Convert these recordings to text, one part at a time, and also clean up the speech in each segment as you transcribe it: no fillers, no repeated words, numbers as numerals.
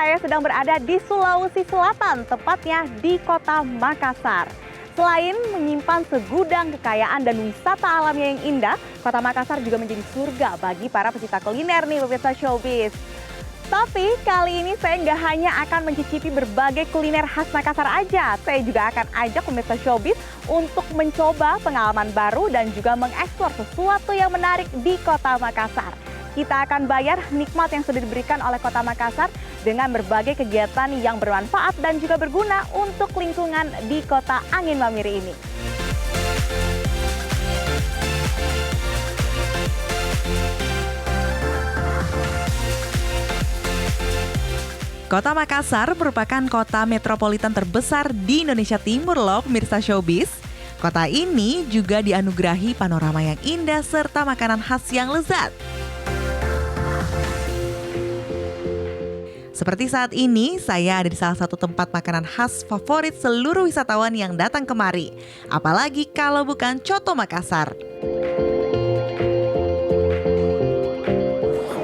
saya sedang berada di Sulawesi Selatan, tepatnya di kota Makassar. Selain menyimpan segudang kekayaan dan wisata alamnya yang indah, kota Makassar juga menjadi surga bagi para pecinta kuliner nih pemirsa Showbiz. Tapi kali ini saya nggak hanya akan mencicipi berbagai kuliner khas Makassar aja, saya juga akan ajak pemirsa Showbiz untuk mencoba pengalaman baru dan juga mengeksplor sesuatu yang menarik di kota Makassar. Kita akan bayar nikmat yang sudah diberikan oleh kota Makassar dengan berbagai kegiatan yang bermanfaat dan juga berguna untuk lingkungan di kota Angin Mamiri ini. Kota Makassar merupakan kota metropolitan terbesar di Indonesia Timur loh pemirsa Showbiz. Kota ini juga dianugerahi panorama yang indah serta makanan khas yang lezat. Seperti saat ini, saya ada di salah satu tempat makanan khas favorit seluruh wisatawan yang datang kemari. Apalagi kalau bukan Coto Makassar.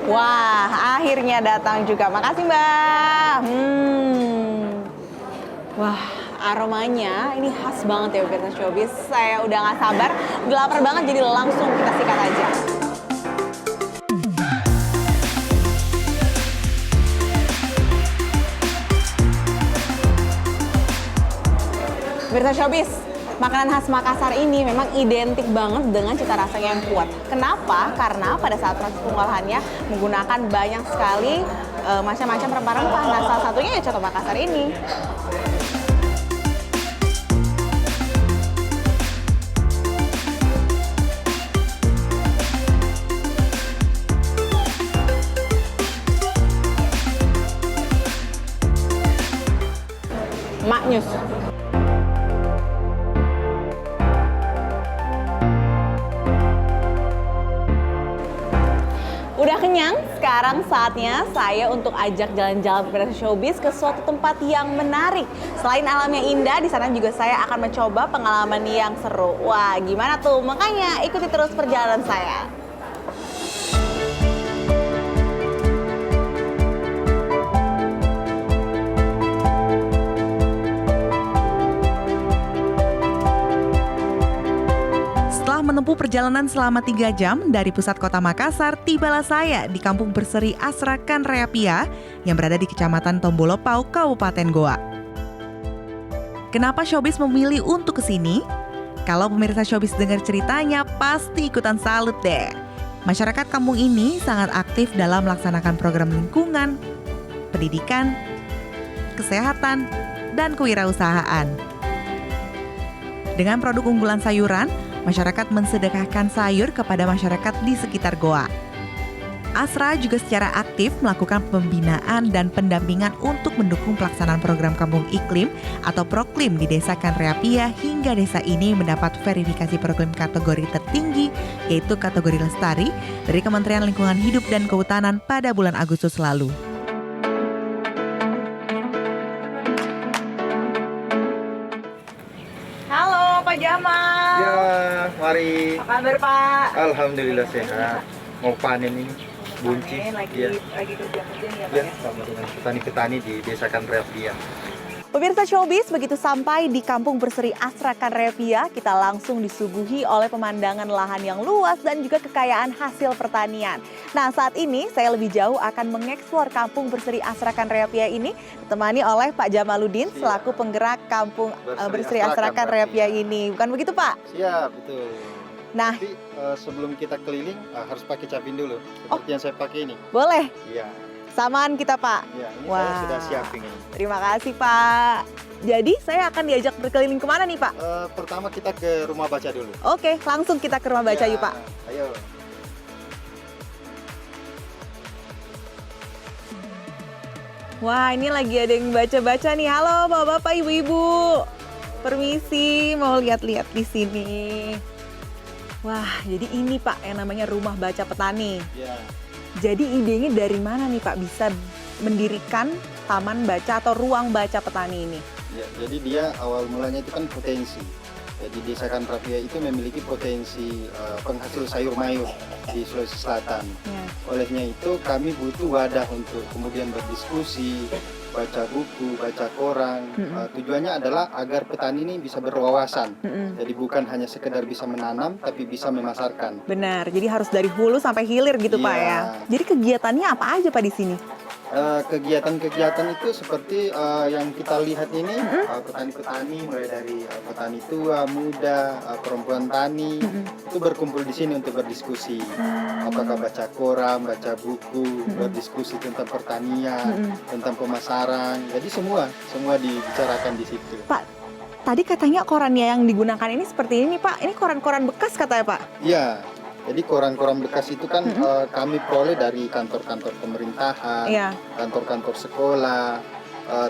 Wah, akhirnya datang juga. Makasih, Mbak. Wah, aromanya ini khas banget ya pemirsa Showbiz. Saya udah gak sabar, udah lapar banget, jadi langsung kita sikat aja. Pemirsa Showbiz, makanan khas Makassar ini memang identik banget dengan cita rasanya yang kuat. Kenapa? Karena pada saat proses pengolahannya menggunakan banyak sekali macam-macam rempah-rempah. Nah, salah satunya ya Coto Makassar ini. Maknyus. Udah kenyang? Sekarang saatnya saya untuk ajak jalan-jalan pemirsa Showbiz ke suatu tempat yang menarik. Selain alamnya indah, di sana juga saya akan mencoba pengalaman yang seru. Wah, gimana tuh? Makanya ikuti terus perjalanan saya. Menempuh perjalanan selama 3 jam dari pusat kota Makassar, tibalah saya di Kampung Berseri Asrakan Reapia yang berada di Kecamatan Tombolopau, Kabupaten Goa. Kenapa Showbiz memilih untuk kesini? Kalau pemirsa Showbiz dengar ceritanya, pasti ikutan salut deh. Masyarakat kampung ini sangat aktif dalam melaksanakan program lingkungan, pendidikan, kesehatan, dan kewirausahaan. Dengan produk unggulan sayuran, masyarakat mensedekahkan sayur kepada masyarakat di sekitar goa. Asra juga secara aktif melakukan pembinaan dan pendampingan untuk mendukung pelaksanaan program Kampung Iklim atau Proklim di Desa Kanreapia hingga desa ini mendapat verifikasi Proklim kategori tertinggi, yaitu kategori lestari dari Kementerian Lingkungan Hidup dan Kehutanan pada bulan Agustus lalu. Pak Jamal. Ya, mari. Apa kabar Pak? Alhamdulillah sehat. Mau panen ini, buncis. Lagi kerja nih ya Pak? Ya, sama dengan petani-petani di Desa Kanreapia. Pemirsa Showbiz, begitu sampai di Kampung Berseri Asrakan Reapia, kita langsung disuguhi oleh pemandangan lahan yang luas dan juga kekayaan hasil pertanian. Nah, saat ini saya lebih jauh akan mengeksplor Kampung Berseri Asrakan Reapia ini, ditemani oleh Pak Jamaluddin selaku penggerak Kampung Berseri Asrakan Reapia ini. Bukan begitu, Pak? Siap, betul. Nah, tapi sebelum kita keliling harus pakai capin dulu, seperti yang saya pakai ini. Boleh? Iya. Samaan kita, Pak. Ya, ini wah, saya sudah siapin ini. Terima kasih, Pak. Jadi saya akan diajak berkeliling kemana nih, Pak? Pertama kita ke rumah baca dulu. Oke, langsung kita ke rumah baca yuk, Pak. Ayo. Wah, ini lagi ada yang baca-baca nih. Halo, Bapak-bapak, Ibu-ibu. Permisi, mau lihat-lihat di sini. Wah, jadi ini Pak yang namanya rumah baca petani. Ya. Jadi idenya dari mana nih Pak bisa mendirikan taman baca atau ruang baca petani ini? Ya, jadi dia awal mulanya itu kan potensi Jadi Desa Kanrapia itu memiliki potensi penghasil sayur mayur di Sulawesi Selatan. Ya. Olehnya itu kami butuh wadah untuk kemudian berdiskusi, baca buku, baca koran. Tujuannya adalah agar petani ini bisa berwawasan. Jadi bukan hanya sekedar bisa menanam, tapi bisa memasarkan. Benar, jadi harus dari hulu sampai hilir gitu Pak Iya. ya. Jadi kegiatannya apa aja Pak di sini? Kegiatan-kegiatan itu seperti yang kita lihat ini, petani-petani mulai dari petani tua, muda, perempuan tani itu berkumpul di sini untuk berdiskusi. Apakah baca koran, baca buku, berdiskusi tentang pertanian, tentang pemasaran. Jadi semua dibicarakan di situ. Pak, tadi katanya korannya yang digunakan ini seperti ini Pak. Ini koran-koran bekas katanya Pak. Iya. Jadi koran-koran bekas itu kan kami peroleh dari kantor-kantor pemerintahan, kantor-kantor sekolah,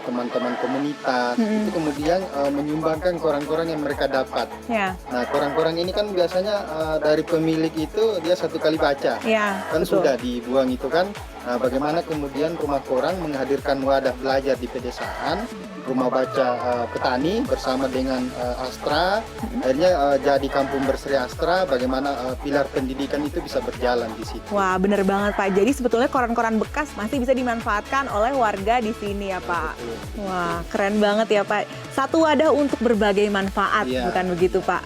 teman-teman komunitas. Itu kemudian menyumbangkan koran-koran yang mereka dapat. Nah, koran-koran ini kan biasanya dari pemilik itu dia satu kali baca, kan betul. sudah dibuang itu kan. Nah, bagaimana kemudian rumah koran menghadirkan wadah belajar di pedesaan, rumah baca petani bersama dengan Astra, akhirnya jadi kampung berseri Astra. Bagaimana pilar pendidikan itu bisa berjalan di situ. Wah, bener banget Pak. Jadi sebetulnya koran-koran bekas masih bisa dimanfaatkan oleh warga di sini ya Pak. Wah, keren banget ya Pak. Satu wadah untuk berbagai manfaat, bukan begitu Pak?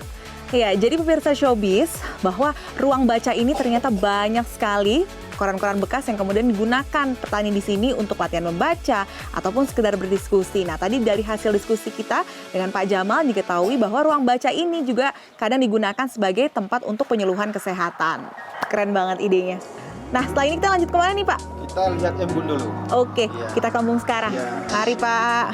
Ya, jadi pemirsa Showbiz, bahwa ruang baca ini ternyata banyak sekali koran-koran bekas yang kemudian digunakan petani di sini untuk latihan membaca ataupun sekedar berdiskusi. Nah, tadi dari hasil diskusi kita dengan Pak Jamal diketahui bahwa ruang baca ini juga kadang digunakan sebagai tempat untuk penyuluhan kesehatan. Keren banget idenya. Nah, setelah ini kita lanjut kemana nih Pak? Kita lihat embun dulu. Oke, kita ke embung sekarang. Mari Pak.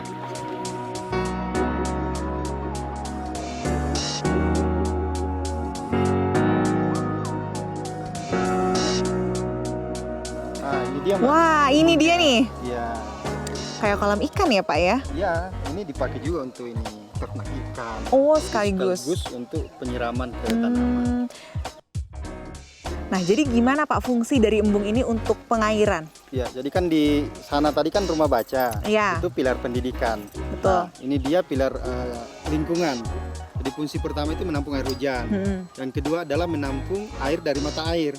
Wah, ini dia nih. Iya. Kayak kolam ikan ya Pak ya? Iya, ini dipakai juga untuk ini ternak ikan. Oh, sekaligus untuk penyiraman ke tanaman. Nah, jadi gimana Pak fungsi dari embung ini untuk pengairan? Ya, jadi kan di sana tadi kan rumah baca. Iya. Itu pilar pendidikan. Betul. Nah, ini dia pilar lingkungan. Jadi fungsi pertama itu menampung air hujan. Yang kedua adalah menampung air dari mata air.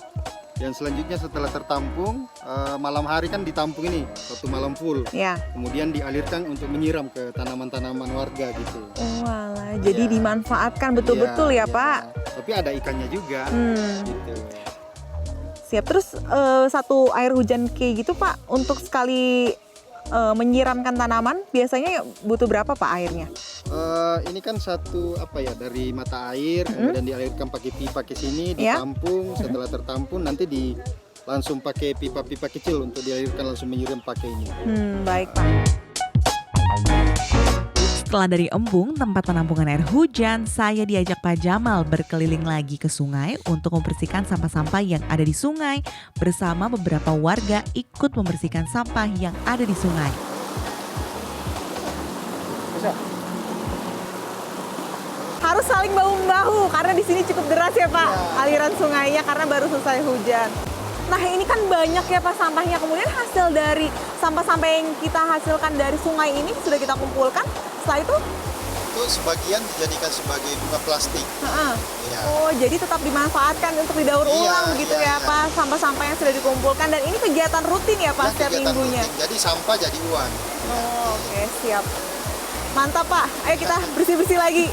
Dan selanjutnya setelah tertampung, malam hari kan ditampung ini, waktu malam full. Kemudian dialirkan untuk menyiram ke tanaman-tanaman warga gitu. Oh alah, jadi dimanfaatkan betul-betul ya Pak? Tapi ada ikannya juga. Gitu. Siap, terus satu air hujan kayak gitu Pak, untuk sekali menyiramkan tanaman, biasanya butuh berapa Pak airnya? Ini kan satu dari mata air, kemudian dialirkan pakai pipa ke sini, ditampung. Setelah tertampung nanti langsung pakai pipa-pipa kecil untuk dialirkan langsung menyiram pakai ini. Baik Pak. Setelah dari embung, tempat penampungan air hujan, saya diajak Pak Jamal berkeliling lagi ke sungai untuk membersihkan sampah-sampah yang ada di sungai bersama beberapa warga ikut membersihkan sampah yang ada di sungai. Harus saling bahu-membahu karena di sini cukup deras ya Pak aliran sungainya karena baru selesai hujan. Nah, ini kan banyak ya Pak sampahnya. Kemudian hasil dari sampah-sampah yang kita hasilkan dari sungai ini sudah kita kumpulkan. Setelah itu sebagian dijadikan sebagai bunga plastik. Oh, jadi tetap dimanfaatkan untuk didaur ulang begitu ya Pak, sampah-sampah yang sudah dikumpulkan. Dan ini kegiatan rutin ya Pak setiap minggunya? Rutin. Jadi sampah jadi uang. Oh, oke, siap. Mantap Pak, ayo kita bersih-bersih lagi.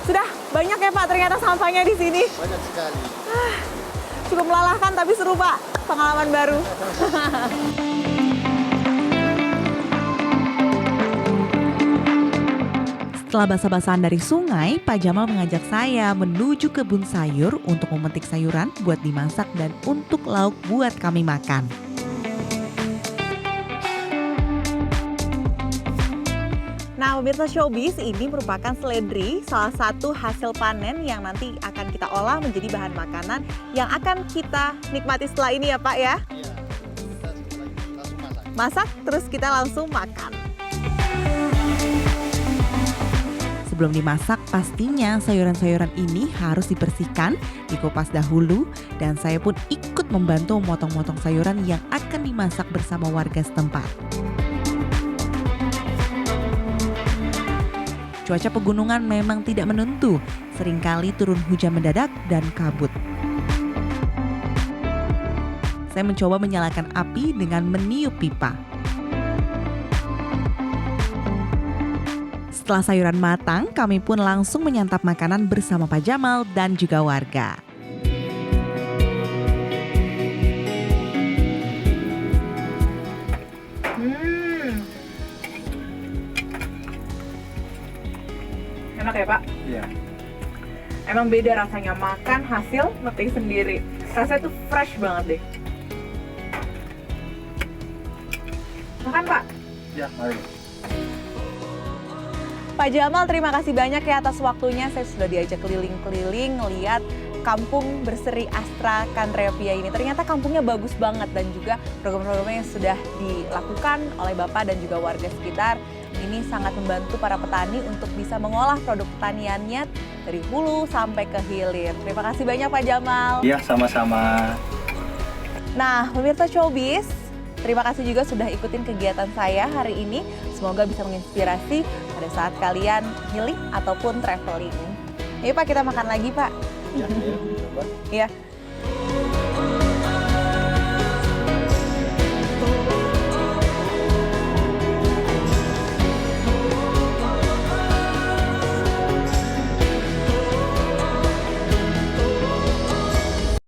Sudah banyak ya Pak ternyata sampahnya di sini. Banyak sekali. Cukup melelahkan tapi seru Pak, pengalaman baru. Setelah basa-basahan dari sungai, Pak Jamal mengajak saya menuju kebun sayur untuk memetik sayuran buat dimasak dan untuk lauk buat kami makan. Nah, pemirsa Showbiz, ini merupakan seledri, salah satu hasil panen yang nanti akan kita olah menjadi bahan makanan yang akan kita nikmati setelah ini ya Pak ya. Iya, kita langsung masak. Masak, terus kita langsung makan. Sebelum dimasak, pastinya sayuran-sayuran ini harus dibersihkan, dikupas dahulu, dan saya pun ikut membantu memotong-motong sayuran yang akan dimasak bersama warga setempat. Cuaca pegunungan memang tidak menentu, seringkali turun hujan mendadak dan kabut. Saya mencoba menyalakan api dengan meniup pipa. Setelah sayuran matang, kami pun langsung menyantap makanan bersama Pak Jamal dan juga warga. Enak ya Pak? Iya. Emang beda rasanya makan hasil metik sendiri. Rasanya tuh fresh banget deh. Makan Pak. Ya, mari. Pak Jamal, terima kasih banyak ya atas waktunya. Saya sudah diajak keliling-keliling ngeliat kampung berseri Astra Kanreapia ini. Ternyata kampungnya bagus banget dan juga program-programnya yang sudah dilakukan oleh Bapak dan juga warga sekitar. Ini sangat membantu para petani untuk bisa mengolah produk pertaniannya dari hulu sampai ke hilir. Terima kasih banyak Pak Jamal. Iya, sama-sama. Nah, pemirsa Showbiz, terima kasih juga sudah ikutin kegiatan saya hari ini. Semoga bisa menginspirasi pada saat kalian healing ataupun traveling. Ayo Pak, kita makan lagi Pak. Ya, coba. Iya.